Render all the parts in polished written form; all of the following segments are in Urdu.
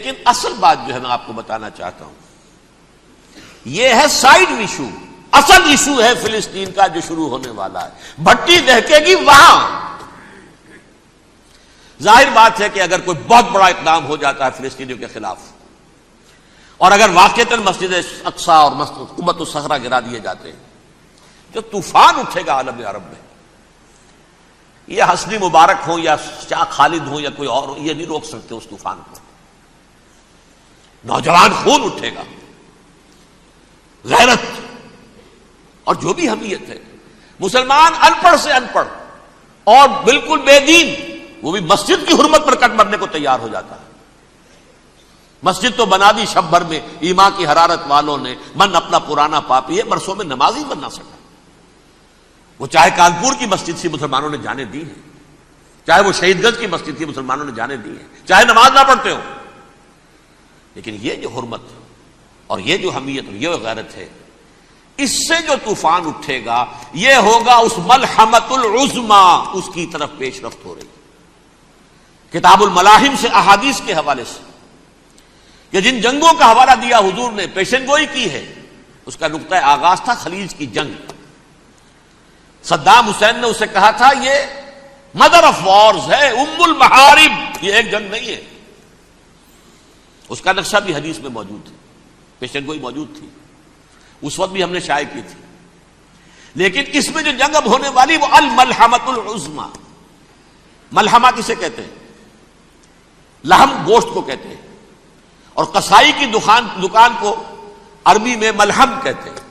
لیکن اصل بات جو ہے میں آپ کو بتانا چاہتا ہوں، یہ ہے سائیڈ ایشو. اصل ایشو ہے فلسطین کا جو شروع ہونے والا ہے. بھٹی دہکے گی وہاں. ظاہر بات ہے کہ اگر کوئی بہت بڑا اقدام ہو جاتا ہے فلسطینیوں کے خلاف، اور اگر واقعتاً مسجد اقصی اور قبۃ الصخرہ گرا دیے جاتے ہیں، جو طوفان اٹھے گا عالم عرب میں، یہ حسنی مبارک ہوں یا شاہ خالد ہوں یا کوئی اور، یہ نہیں روک سکتے اس طوفان کو. نوجوان خون اٹھے گا، غیرت اور جو بھی حمیت ہے. مسلمان ان پڑھ سے ان پڑھ اور بالکل بے دین، وہ بھی مسجد کی حرمت پر کٹ مرنے کو تیار ہو جاتا ہے. مسجد تو بنا دی شب بھر میں ایمان کی حرارت والوں نے، من اپنا پرانا پاپی ہے، برسوں میں نماز ہی بن نہ سکا. وہ چاہے کانپور کی مسجد سے مسلمانوں نے جانے دی ہیں، چاہے وہ شہید گنج کی مسجد کی مسلمانوں نے جانے دی ہیں، چاہے نماز نہ پڑھتے ہو. لیکن یہ جو حرمت اور یہ جو حمیت اور یہ غیرت ہے، اس سے جو طوفان اٹھے گا یہ ہوگا اس ملحمۃ العظما، اس کی طرف پیش رفت ہو رہی. کتاب الملاحم سے احادیث کے حوالے سے کہ جن جنگوں کا حوالہ دیا حضور نے، پیشن گوئی کی ہے، اس کا نقطہ آغاز تھا خلیج کی جنگ. صدام حسین نے اسے کہا تھا یہ مدر آف وارز ہے، ام المحارب، یہ ایک جنگ نہیں ہے. اس کا نقشہ بھی حدیث میں موجود ہے، پیشن گوئی موجود تھی، اس وقت بھی ہم نے شائع کی تھی. لیکن اس میں جو جنگ اب ہونے والی وہ الملحمۃ العظما. ملحمہ کسے کہتے ہیں؟ لحم گوشت کو کہتے ہیں، اور قصائی کی دکان کو عربی میں ملحم کہتے ہیں،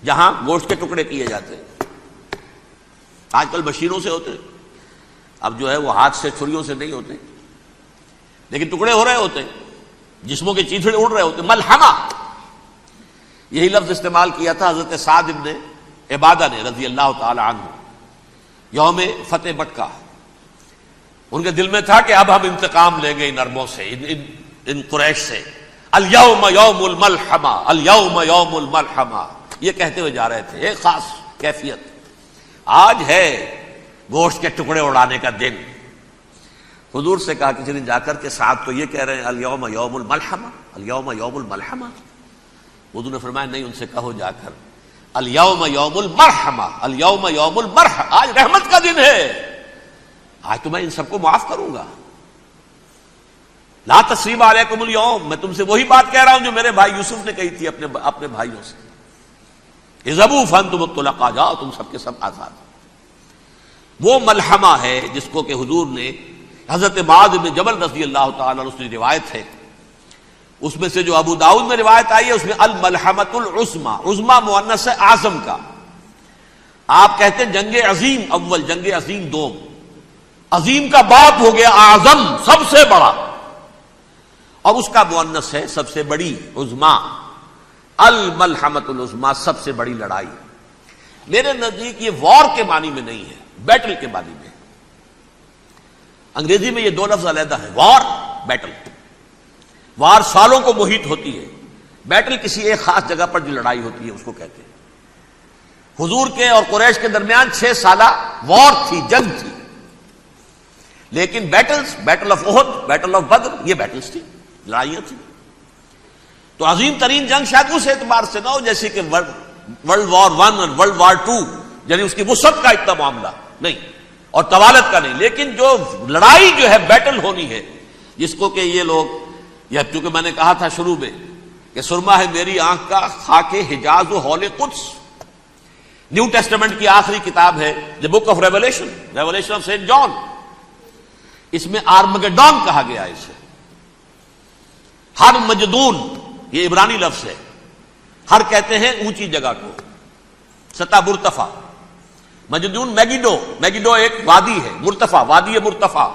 جہاں گوشت کے ٹکڑے کیے جاتے ہیں. آج کل مشینوں سے ہوتے ہیں، اب جو ہے وہ ہاتھ سے چھریوں سے نہیں ہوتے، لیکن ٹکڑے ہو رہے ہوتے ہیں، جسموں کے چیتھڑے اڑ رہے ہوتے ہیں. ملحمہ یہی لفظ استعمال کیا تھا حضرت سعد ابن عبادہ نے رضی اللہ تعالی عنہ یوم فتح مکہ. ان کے دل میں تھا کہ اب ہم انتقام لیں گے ان عربوں سے، ان قریش سے. الیوم یوم الملحمہ، الیوم یوم الملحمہ، یہ کہتے ہوئے جا رہے تھے. ایک خاص کیفیت، آج ہے گوشت کے ٹکڑے اڑانے کا دن. حضور سے کہا کسی دن جا کر کے ساتھ تو یہ کہہ رہے ہیں الیوم یوم الملحمہ، الیوم یوم الملحمہ. حضور نے فرمایا نہیں، ان سے کہو جا کر الیوم یوم المرحمہ، الیوم یوم المرحمہ، آج رحمت کا دن ہے، آج تو میں ان سب کو معاف کروں گا. لا تثریب علیکم اليوم، میں تم سے وہی بات کہہ رہا ہوں جو میرے بھائی یوسف نے کہی تھی اپنے بھائیوں سے، اذهبوا فانتم الطلقاء، جاؤ تم سب کے سب آزاد. وہ ملحمہ ہے جس کو کہ حضور نے حضرت معاذ بن جبل رضی اللہ تعالیٰ عنہ سے روایت ہے، اس میں سے جو ابو داؤد میں روایت آئی ہے اس میں الملحمۃ العظما، عظما مؤنث ہے اعظم کا. آپ کہتے ہیں جنگ عظیم اول، جنگ عظیم دوم، عظیم کا باپ ہو گیا اعظم، سب سے بڑا، اور اس کا مؤنث ہے سب سے بڑی، عظما. الملحمۃ العظما، سب سے بڑی لڑائی. میرے نزدیک یہ وار کے معنی میں نہیں ہے، بیٹل کے معنی میں. انگریزی میں یہ دو لفظ علیحدہ ہیں، وار، بیٹل. وار سالوں کو محیط ہوتی ہے، بیٹل کسی ایک خاص جگہ پر جو لڑائی ہوتی ہے اس کو کہتے ہیں. حضور کے اور قریش کے درمیان 6 سالہ وار تھی، جنگ تھی. لیکن battles, battle of Uhud, battle of Badr, یہ بیٹلز تھی، لڑائیاں تھیں. تو عظیم ترین جنگ شاید اس اعتبار سے نہ ہو جیسے کہ ورلڈ وار 1 اور ورلڈ وار 2، یعنی اس کی وسعت کا اتنا معاملہ نہیں اور طوالت کا نہیں. لیکن جو لڑائی جو ہے بیٹل ہونی ہے، جس کو کہ یہ لوگ، یا چونکہ میں نے کہا تھا شروع میں کہ سرما ہے میری آنکھ کا خاک حجاز و حول قدس، نیو ٹیسٹمنٹ کی آخری کتاب ہے the book of Revelation, Revelation of Saint John. اس میں آرمگڈون کہا گیا ہے اسے. ہر مجدون، یہ عبرانی لفظ ہے. ہر کہتے ہیں اونچی جگہ کو، سطح مرتفع. مجدون میگیڈو، میگیڈو ایک وادی ہے، مرتفع، وادی مرتفع.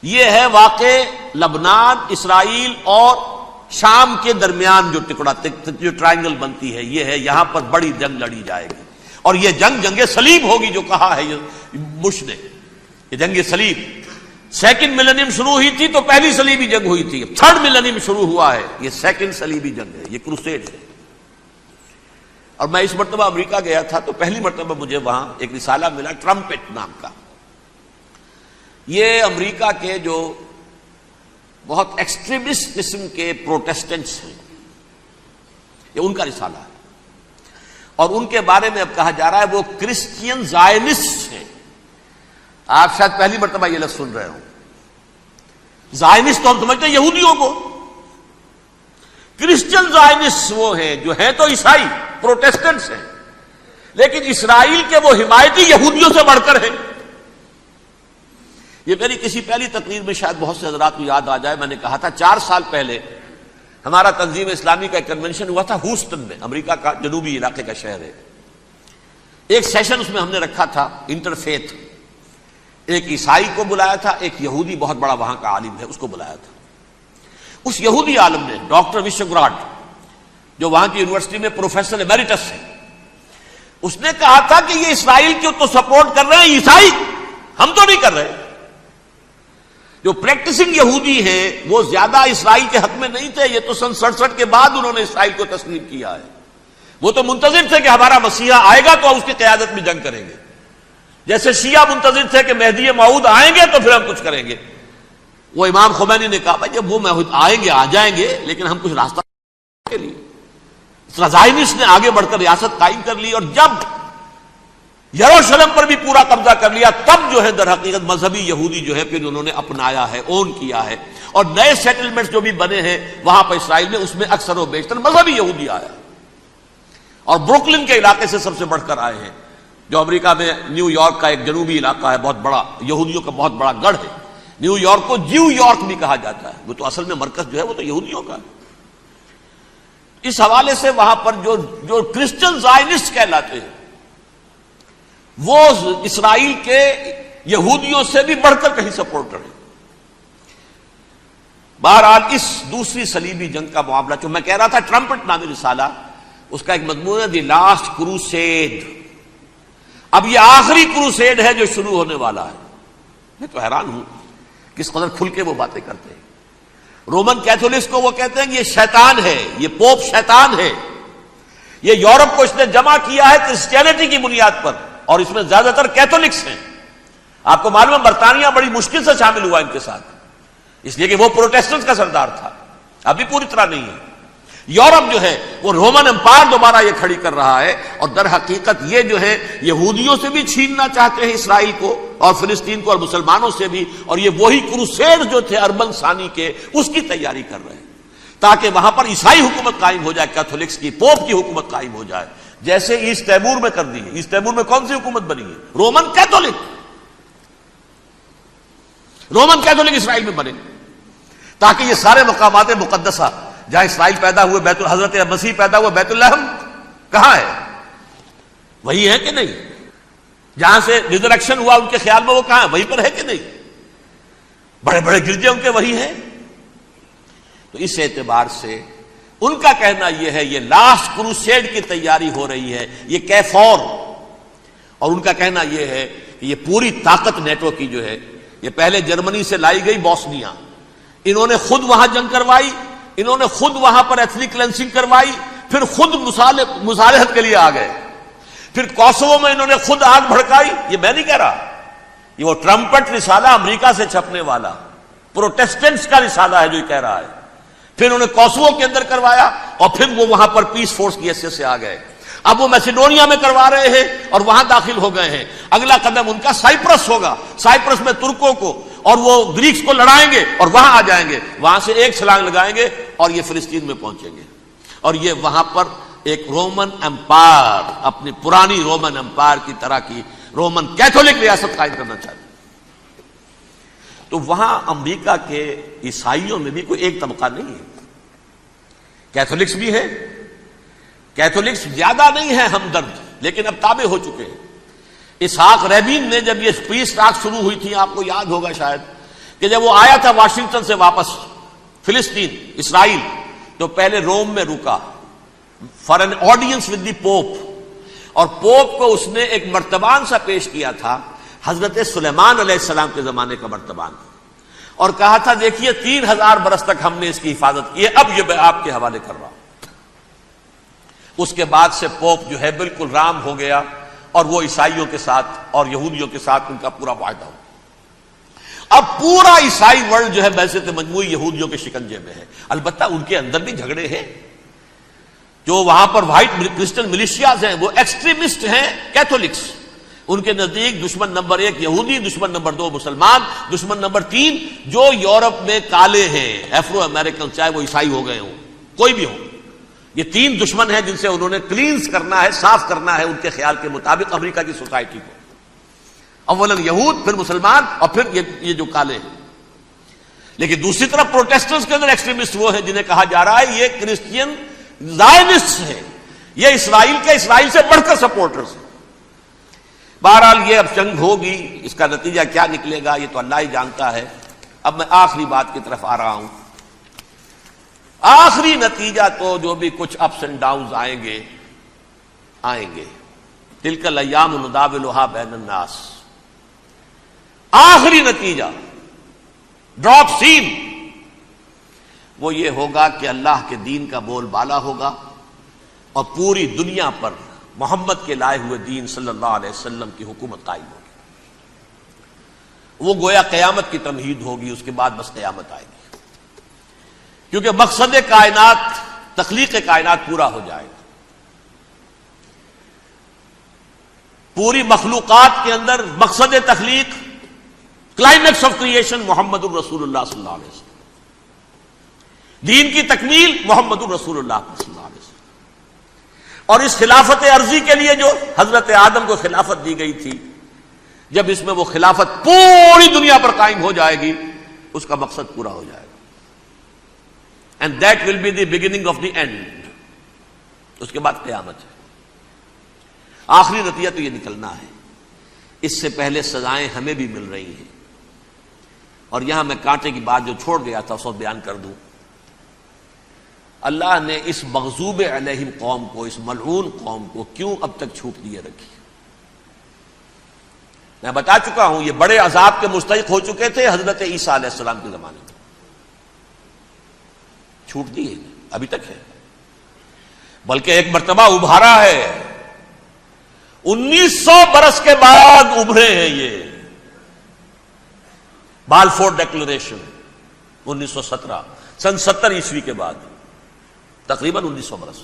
یہ ہے واقع لبنان، اسرائیل اور شام کے درمیان جو ٹکڑا، جو ٹرائنگل بنتی ہے، یہ ہے، یہاں پر بڑی جنگ لڑی جائے گی. اور یہ جنگ صلیب ہوگی، جو کہا ہے بش نے، یہ جنگ صلیب. سیکنڈ ملینیم شروع ہوئی تھی تو پہلی صلیبی جنگ ہوئی تھی، 3rd ملینیم شروع ہوا ہے، یہ 2nd صلیبی جنگ ہے، یہ کروسیڈ ہے. اور میں اس مرتبہ امریکہ گیا تھا تو پہلی مرتبہ مجھے وہاں ایک رسالہ ملا ٹرمپٹ نام کا. یہ امریکہ کے جو بہت ایکسٹریمسٹ قسم کے پروٹیسٹنٹس ہیں، یہ ان کا رسالہ ہے، اور ان کے بارے میں اب کہا جا رہا ہے وہ کرسچین زائنسٹ ہیں۔ آپ شاید پہلی مرتبہ یہ لفظ سن رہے ہوں۔ زائنسٹ تو ہم سمجھتے ہیں یہودیوں کو، کرسچین زائنسٹ وہ ہیں جو ہیں تو عیسائی پروٹیسٹنٹس ہیں، لیکن اسرائیل کے وہ حمایتی یہودیوں سے بڑھ کر ہیں۔ یہ میری کسی پہلی تقریر میں شاید بہت سے حضرات کو یاد آ جائے، میں نے کہا تھا 4 سال پہلے ہمارا تنظیم اسلامی کا ایک کنونشن ہوا تھا ہیوسٹن میں، امریکہ کا جنوبی علاقے کا شہر ہے۔ ایک سیشن اس میں ہم نے رکھا تھا انٹرفیتھ، ایک عیسائی کو بلایا تھا، ایک یہودی بہت بڑا وہاں کا عالم ہے اس کو بلایا تھا۔ اس یہودی عالم نے ڈاکٹر وشوگراڈ، جو وہاں کی یونیورسٹی میں پروفیسر ایمیریٹس ہے، اس نے کہا تھا کہ یہ اسرائیل کو تو سپورٹ کر رہے ہیں عیسائی، ہم تو نہیں کر رہے۔ جو پریکٹسنگ یہودی ہیں وہ زیادہ اسرائیل کے حق میں نہیں تھے، یہ تو سن 67 کے بعد انہوں نے اسرائیل کو تسلیم کیا ہے۔ وہ تو منتظر تھے کہ ہمارا مسیحا آئے گا تو اس کی قیادت میں جنگ کریں گے، جیسے شیعہ منتظر تھے کہ مہدی موعود آئیں گے تو پھر ہم کچھ کریں گے۔ وہ امام خمینی نے کہا بھائی جب وہ آئیں گے آ جائیں گے، لیکن ہم کچھ راستہ کے لیے۔ زائنسٹ نے آگے بڑھ کر ریاست قائم کر لی، اور جب یروشلم پر بھی پورا قبضہ کر لیا تب جو ہے در حقیقت مذہبی یہودی جو ہے پھر انہوں نے اپنایا ہے، اون کیا ہے، اور نئے سیٹلمنٹس جو بھی بنے ہیں وہاں پر اسرائیل میں اس میں اکثر و بیشتر مذہبی یہودی آیا، اور بروکلن کے علاقے سے سب سے بڑھ کر آئے ہیں، جو امریکہ میں نیو یارک کا ایک جنوبی علاقہ ہے، بہت بڑا یہودیوں کا بہت بڑا گڑھ ہے۔ نیو یارک کو جیو یارک بھی کہا جاتا ہے، وہ تو اصل میں مرکز جو ہے وہ تو یہودیوں کا ہے۔ اس حوالے سے وہاں پر جو کرسچن زائنسٹ کہلاتے ہیں وہ اسرائیل کے یہودیوں سے بھی بڑھ کر کہیں سپورٹر ہیں۔ بہرحال اس دوسری صلیبی جنگ کا معاملہ جو میں کہہ رہا تھا، ٹرمپٹ نامی رسالہ، اس کا ایک مضمون ہے دی لاسٹ کروسیڈ۔ اب یہ آخری کروسیڈ ہے جو شروع ہونے والا ہے۔ میں تو حیران ہوں کس قدر کھل کے وہ باتیں کرتے ہیں۔ رومن کیتھولکس کو وہ کہتے ہیں کہ یہ شیطان ہے، یہ پوپ شیطان ہے، یہ یورپ کو اس نے جمع کیا ہے کرسچینٹی کی بنیاد پر، اور اس میں زیادہ تر کیتھولکس ہیں۔ آپ کو معلوم ہے برطانیہ بڑی مشکل سے شامل ہوا ان کے ساتھ، اس لیے کہ وہ پروٹیسٹنٹس کا سردار تھا، ابھی پوری طرح نہیں ہے۔ یورپ جو ہے وہ رومن امپائر دوبارہ یہ کھڑی کر رہا ہے، اور در حقیقت یہ جو ہے یہودیوں سے بھی چھیننا چاہتے ہیں اسرائیل کو اور فلسطین کو، اور مسلمانوں سے بھی، اور یہ وہی کروسیڈ جو تھے اربن ثانی کے اس کی تیاری کر رہے ہیں، تاکہ وہاں پر عیسائی حکومت قائم ہو جائے، کیتھولکس کی، پوپ کی حکومت قائم ہو جائے، جیسے ایسٹ تیمور میں کر دی ہے۔ ایسٹ تیمور میں کون سی حکومت بنی ہے؟ رومن کیتھولک، رومن کیتھولک اسرائیل میں بنے، تاکہ یہ سارے مقامات مقدسہ جہاں اسرائیل پیدا ہوئے، حضرت مسیح پیدا ہوئے، بیت الحم کہاں ہے؟ وہی ہے کہ نہیں؟ جہاں سے ریزریکشن ہوا ان کے خیال میں وہ کہاں ہے؟ وہیں پر ہے کہ نہیں؟ بڑے بڑے گرجے ان کے وہی ہیں۔ تو اس اعتبار سے ان کا کہنا یہ ہے یہ لاسٹ کروسیڈ کی تیاری ہو رہی ہے، یہ کیفور، اور ان کا کہنا یہ ہے کہ یہ پوری طاقت نیٹو کی جو ہے، یہ پہلے جرمنی سے لائی گئی بوسنیا، انہوں نے خود وہاں جنگ کروائی، انہوں نے خود وہاں پر ایتھنک کلینسنگ کروائی، پھر خود مصالحت کے لیے آ گئے، پھر کوسوو میں انہوں نے خود آگ بھڑکائی۔ یہ میں نہیں کہہ رہا، یہ وہ ٹرمپٹ رسالہ امریکہ سے چھپنے والا پروٹیسٹنٹس کا رسالہ ہے جو یہ کہہ رہا ہے۔ پھر انہوں نے کوسوو کے اندر کروایا، اور پھر وہ وہاں پر پیس فورس کی حیثیت سے آ گئے۔ اب وہ میسیڈونیا میں کروا رہے ہیں اور وہاں داخل ہو گئے ہیں۔ اگلا قدم ان کا سائپرس ہوگا، سائپرس میں ترکوں کو اور وہ گریکس کو لڑائیں گے اور وہاں آ جائیں گے، وہاں سے ایک چھلانگ لگائیں گے اور یہ فلسطین میں پہنچیں گے، اور یہ وہاں پر ایک رومن امپائر، اپنی پرانی رومن امپائر کی طرح کی رومن کیتھولک ریاست قائم کرنا چاہتے ہیں۔ تو وہاں امریکہ کے عیسائیوں میں بھی کوئی ایک طبقہ نہیں ہے، کیتھولکس بھی ہے، کیتھولکس زیادہ نہیں ہے ہمدرد، لیکن اب تابع ہو چکے ہیں۔ اسحاق ریبین نے جب یہ پیس ٹاک شروع ہوئی تھی، آپ کو یاد ہوگا شاید کہ جب وہ آیا تھا واشنگٹن سے واپس فلسطین اسرائیل، تو پہلے روم میں رکا for an audience with the Pope, اور پوپ کو اس نے ایک مرتبان سا پیش کیا تھا، حضرت سلیمان علیہ السلام کے زمانے کا مرتبان، اور کہا تھا دیکھیے 3000 برس تک ہم نے اس کی حفاظت کی ہے، اب یہ میں آپ کے حوالے کر رہا ہوں۔ اس کے بعد سے پوپ جو ہے بالکل رام ہو گیا، اور وہ عیسائیوں کے ساتھ اور یہودیوں کے ساتھ ان کا پورا معاہدہ ہو۔ اب پورا عیسائی ورلڈ جو ہے بعثت مجموعی یہودیوں کے شکنجے میں ہے. البتہ ان کے اندر بھی جھگڑے ہیں. جو وہاں پر وائٹ کرسچن ملیشیاز ہیں وہ ایکسٹریمسٹ ہیں کیتھولکس. ان کے نزدیک دشمن نمبر 1 یہودی، دشمن نمبر 2 مسلمان، دشمن نمبر 3 جو یورپ میں کالے ہیں، ایفرو امریکن، چاہے وہ عیسائی ہو گئے ہوں، کوئی بھی ہو. یہ 3 دشمن ہیں جن سے انہوں نے کلینز کرنا ہے، صاف کرنا ہے ان کے خیال کے مطابق امریکہ کی سوسائٹی کو. اولا یہود، پھر مسلمان، اور پھر یہ جو کالے ہیں. لیکن دوسری طرف پروٹیسٹنٹس کے اندر ایکسٹریمسٹ وہ ہیں جنہیں کہا جا رہا ہے یہ کرسچین زائنسٹ ہیں، یہ اسرائیل سے بڑھ کر سپورٹرز ہیں. بہرحال یہ اب جنگ ہوگی، اس کا نتیجہ کیا نکلے گا یہ تو اللہ ہی جانتا ہے. اب میں آخری بات کی طرف آ رہا ہوں. آخری نتیجہ تو جو بھی کچھ اپس اینڈ ڈاؤنز آئیں گے تلک الایام نداولھا بین الناس. آخری نتیجہ ڈراپ سین وہ یہ ہوگا کہ اللہ کے دین کا بول بالا ہوگا اور پوری دنیا پر محمد کے لائے ہوئے دین صلی اللہ علیہ وسلم کی حکومت قائم ہوگی. وہ گویا قیامت کی تمہید ہوگی، اس کے بعد بس قیامت آئے گی. کیونکہ مقصد کائنات، تخلیق کائنات پورا ہو جائے گا. پوری مخلوقات کے اندر مقصد تخلیق، کلائمیکس آف کریشن محمد الرسول اللہ صلی اللہ علیہ وسلم. دین کی تکمیل محمد الرسول اللہ صلی اللہ علیہ وسلم. اور اس خلافت عرضی کے لیے جو حضرت آدم کو خلافت دی گئی تھی، جب اس میں وہ خلافت پوری دنیا پر قائم ہو جائے گی اس کا مقصد پورا ہو جائے گا. And that will be the beginning of the end. اس کے بعد قیامت ہے. آخری نتیجہ تو یہ نکلنا ہے. اس سے پہلے سزائیں ہمیں بھی مل رہی ہیں. اور یہاں میں کانٹے کی بات جو چھوڑ گیا تھا اس کو بیان کر دوں. اللہ نے اس مغضوب علیہم قوم کو، اس ملعون قوم کو کیوں اب تک چھوٹ دیے رکھی؟ میں بتا چکا ہوں یہ بڑے عذاب کے مستحق ہو چکے تھے حضرت عیسیٰ علیہ السلام کے زمانے میں. چھوٹ دی ہے ابھی تک ہے، بلکہ ایک مرتبہ ابھارا ہے. 1900 برس کے بعد ابھرے ہیں یہ. بالفور ڈیکلریشن 1917 سن 70 عیسوی کے بعد، تقریباً 1900 برس،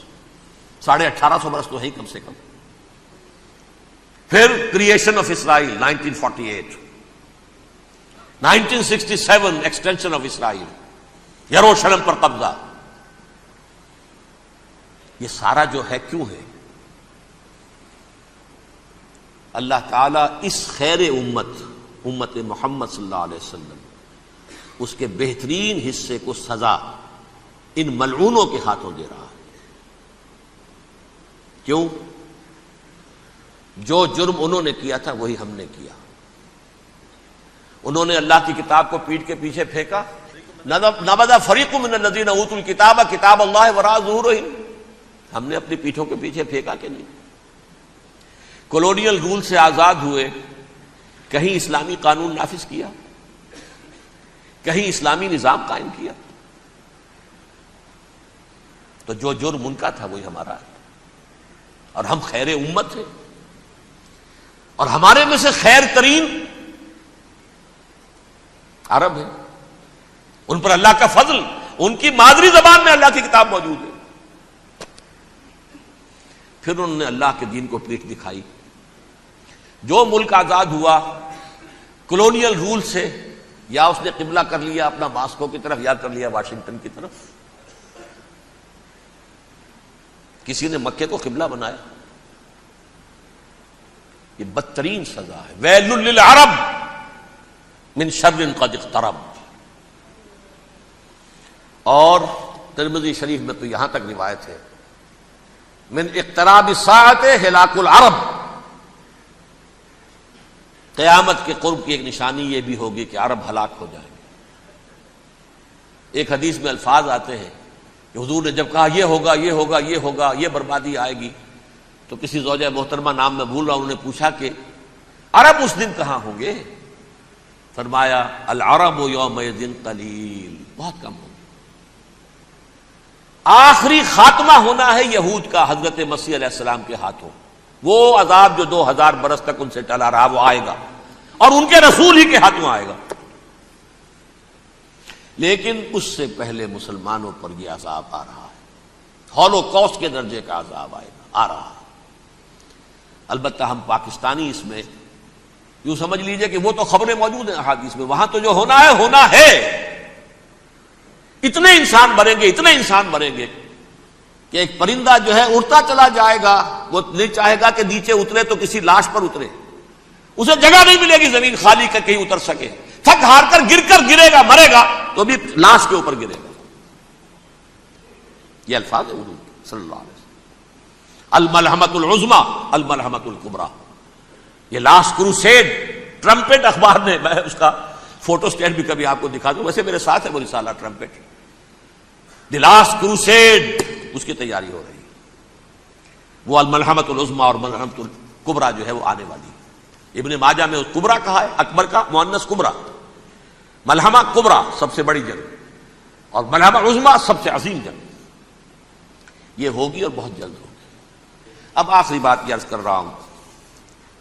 1850 برس تو ہے کم سے کم. پھر creation of Israel 1948، 1967 extension of Israel, یروشلم پر قبضہ. یہ سارا جو ہے کیوں ہے؟ اللہ تعالیٰ اس خیر امت محمد صلی اللہ علیہ وسلم، اس کے بہترین حصے کو سزا ان ملعونوں کے ہاتھوں دے رہا ہے. کیوں؟ جو جرم انہوں نے کیا تھا وہی ہم نے کیا. انہوں نے اللہ کی کتاب کو پیٹھ کے پیچھے پھینکا. نبذ فریق من الذین اوتوا الکتاب کتاب اللہ وراء ظہورہم. ہم نے اپنی پیٹھوں کے پیچھے پھینکا کہ نہیں؟ کولونیل رول سے آزاد ہوئے، کہیں اسلامی قانون نافذ کیا، کہیں اسلامی نظام قائم کیا. تو جو جرم ان کا تھا وہی ہمارا ہے. اور ہم خیر امت ہیں، اور ہمارے میں سے خیر ترین عرب ہیں. ان پر اللہ کا فضل، ان کی مادری زبان میں اللہ کی کتاب موجود ہے. پھر انہوں نے اللہ کے دین کو پیٹھ دکھائی. جو ملک آزاد ہوا کولونیل رول سے، یا اس نے قبلہ کر لیا اپنا ماسکو کی طرف یا کر لیا واشنگٹن کی طرف. کسی نے مکے کو قبلہ بنایا. یہ بدترین سزا ہے. ویل للعرب من شر قد اقترب. اور ترمذی شریف میں تو یہاں تک روایت ہے من اقتراب الساعۃ ہلاک العرب. قیامت کے قرب کی ایک نشانی یہ بھی ہوگی کہ عرب ہلاک ہو جائیں گے. ایک حدیث میں الفاظ آتے ہیں کہ حضور نے جب کہا یہ ہوگا یہ ہوگا یہ ہوگا، یہ بربادی آئے گی، تو کسی زوجہ محترمہ نام میں بھول رہا ہوں، انہوں نے پوچھا کہ عرب اس دن کہاں ہوں گے؟ فرمایا العرب یومئذ قلیل، بہت کم ہوں. آخری خاتمہ ہونا ہے یہود کا حضرت مسیح علیہ السلام کے ہاتھوں. وہ عذاب جو 2000 برس تک ان سے ٹلا رہا وہ آئے گا، اور ان کے رسول ہی کے ہاتھوں آئے گا. لیکن اس سے پہلے مسلمانوں پر یہ عذاب آ رہا ہے، ہولوکاسٹ کے درجے کا عذاب آ رہا ہے۔ البتہ ہم پاکستانی اس میں یوں سمجھ لیجئے کہ وہ تو خبریں موجود ہیں احادیث میں، وہاں تو جو ہونا ہے، اتنے انسان مریں گے کہ ایک پرندہ جو ہے اڑتا چلا جائے گا، وہ نہیں چاہے گا کہ نیچے اترے تو کسی لاش پر اترے، اسے جگہ نہیں ملے گی زمین خالی کر کہیں اتر سکے، تھک ہار کر گرے گا، مرے گا تو بھی لاش کے اوپر گرے گا۔ یہ الفاظ ہے حضور صلی اللہ علیہ وسلم، الملحمۃ العظمی الملحمۃ الکبریٰ، یہ لاسٹ کروسیڈ ٹرمپٹ اخبار نے، میں اس کا فوٹو اسٹیٹ بھی کبھی آپ کو دکھا دوں، ویسے میرے ساتھ ہے وہ رسالہ ٹرمپٹ، دی لاسٹ کروسیڈ، اس کی تیاری ہو رہی ہے۔ وہ الملحمۃ العظمی اور ملحمۃ الکبریٰ جو ہے وہ آنے والی ہے۔ ابن ماجہ میں کبریٰ کہا ہے، اکبر کا مؤنث کبریٰ، ملحمہ کبریٰ سب سے بڑی جنگ اور ملحمہ عظمی سب سے عظیم جنگ، یہ ہوگی اور بہت جلد ہوگی۔ اب آخری بات یہ عرض کر رہا ہوں،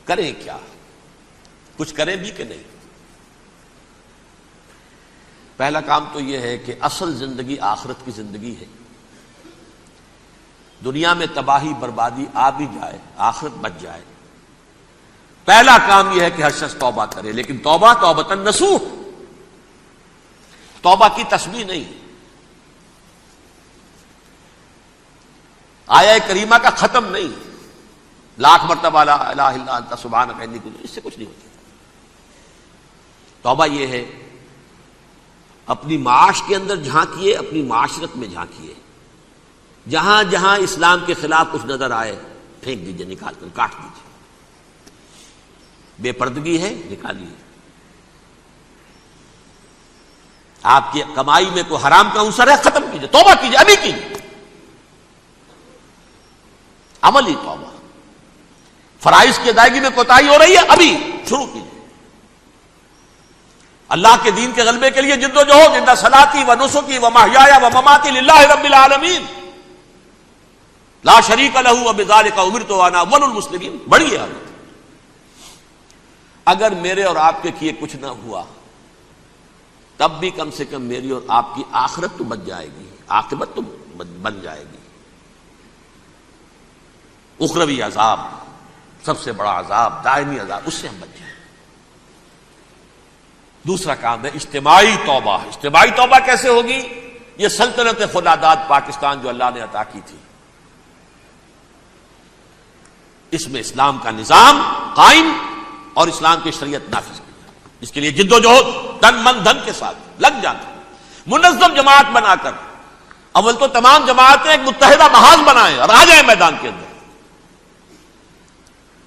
کریں کیا؟ کچھ کریں بھی کہ نہیں؟ پہلا کام تو یہ ہے کہ اصل زندگی آخرت کی زندگی ہے، دنیا میں تباہی بربادی آ بھی جائے، آخرت بچ جائے، پہلا کام یہ ہے کہ ہر شخص توبہ کرے، لیکن توبہ توبۃ نصوح، توبہ کی تسبیح نہیں، آیہ کریمہ کا ختم نہیں، لاکھ مرتبہ لا الہ الا انت سبحانک انی کنت، اس سے کچھ نہیں ہوتا۔ توبہ یہ ہے اپنی معاش کے اندر جھانکیے، اپنی معاشرت میں جھانکیے، جہاں جہاں اسلام کے خلاف کچھ نظر آئے پھینک دیجئے، نکال کر کاٹ دیجئے، بے پردگی ہے نکالیے، آپ کی کمائی میں کوئی حرام کا عنصر ہے ختم کیجئے، توبہ کیجئے، ابھی کیجئے، عملی توبہ۔ فرائض کی ادائیگی میں کوتاہی ہو رہی ہے، ابھی شروع کیجئے، اللہ کے دین کے غلبے کے لیے جد و جہد، ان صلاتی و نسکی و محیایا و مماتی للہ رب العالمین لا شریک لہ وبذالک امرت وانا اول المسلمین، بڑی ہے۔ اگر میرے اور آپ کے کیے کچھ نہ ہوا تب بھی کم سے کم میری اور آپ کی آخرت تو بچ جائے گی، عاقبت تو بن جائے گی۔ اخروی عذاب، سب سے بڑا عذاب، دائمی عذاب، اس سے ہم بچ جائیں۔ دوسرا کام ہے اجتماعی توبہ۔ اجتماعی توبہ کیسے ہوگی؟ یہ سلطنت خداداد پاکستان جو اللہ نے عطا کی تھی، اس میں اسلام کا نظام قائم اور اسلام کی شریعت نافذ کی جائے، اس کے لیے جد و جہد تن من دھن کے ساتھ لگ جانا، منظم جماعت بنا کر، اول تو تمام جماعتیں ایک متحدہ محاذ بنائیں اور آ جائیں میدان کے اندر۔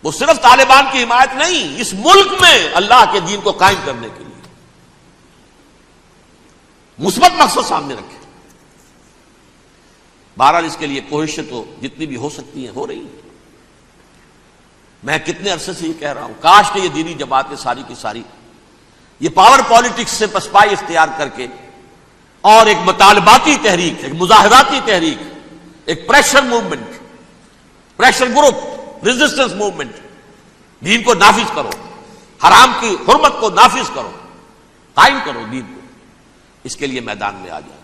وہ صرف طالبان کی حمایت نہیں، اس ملک میں اللہ کے دین کو قائم کرنے کے لیے مثبت مقصد سامنے رکھے۔ بہرحال اس کے لیے کوششیں تو جتنی بھی ہو سکتی ہیں ہو رہی ہیں۔ میں کتنے عرصے سے یہ کہہ رہا ہوں، کاش کہ یہ دینی جماعتیں ساری کی ساری یہ پاور پالیٹکس سے پسپائی اختیار کر کے اور ایک مطالباتی تحریک، ایک مظاہراتی تحریک، ایک pressure movement, pressure group, resistance movement, دین کو نافذ کرو، حرام کی حرمت کو نافذ کرو، قائم کرو دین کو، اس کے لیے میدان میں آ جائے۔